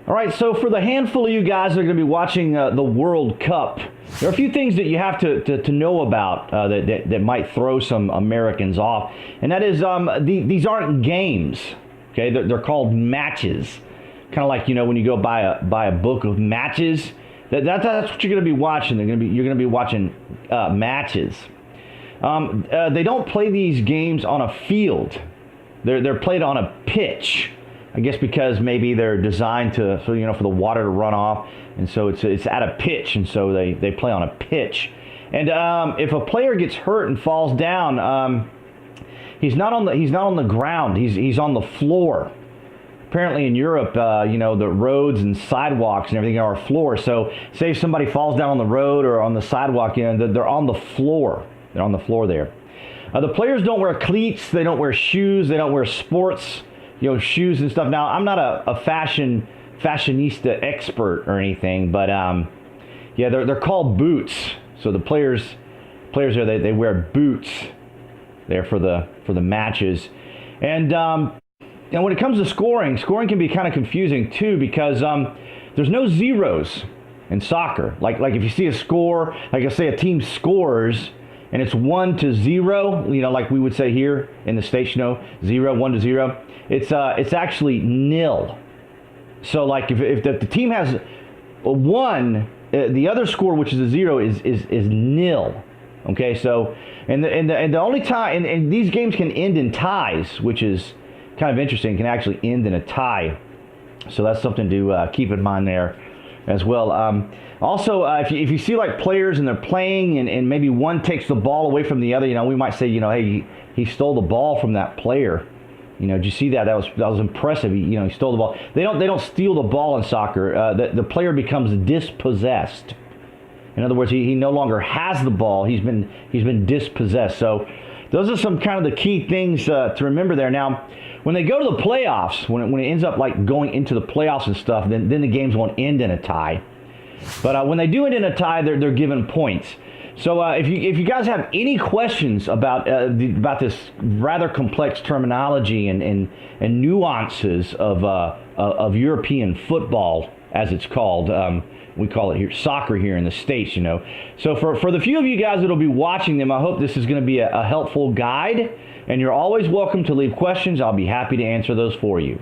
All right, so for the handful of you guys that are going to be watching the World Cup, there are a few things that you have to know about that might throw some Americans off, and that is these aren't games. Okay, they're called matches, kind of like when you go buy a book of matches. That's what you're going to be watching. You're going to be watching matches. They don't play these games on a field. They're played on a pitch. I guess because maybe they're designed for the water to run off, and so it's at a pitch, and so they play on a pitch. And if a player gets hurt and falls down, he's not on the ground. He's on the floor. Apparently in Europe, the roads and sidewalks and everything are floor. So say if somebody falls down on the road or on the sidewalk, they're on the floor. They're on the floor there. The players don't wear cleats. They don't wear shoes. They don't wear sports shoes and stuff. Now, I'm not a fashionista expert or anything, but they're called boots. So the players there, they wear boots there for the matches. And when it comes to scoring can be kind of confusing too, because there's no zeros in soccer. Like if you see a score, like I say a team scores and it's 1-0, like we would say here in the States, 0, 1-0. It's actually nil. So like if the team has a 1, the other score, which is a 0, is nil. Okay, so and the only time and these games can end in ties, which is kind of interesting. Can actually end in a tie. So that's something to keep in mind there as well. Also, if you see like players and they're playing and maybe one takes the ball away from the other, we might say, hey, he stole the ball from that player. Did you see that? That was impressive. He stole the ball. They don't steal the ball in soccer. The player becomes dispossessed. In other words, he no longer has the ball. He's been dispossessed. So those are some kind of the key things to remember there. Now, when they go to the playoffs, when it ends up like going into the playoffs and stuff, then the games won't end in a tie. But when they do end in a tie, they're given points. So if you guys have any questions about this rather complex terminology and nuances of European football, as it's called, we call it here soccer here in the States, So for the few of you guys that'll be watching them, I hope this is going to be a helpful guide. And you're always welcome to leave questions. I'll be happy to answer those for you.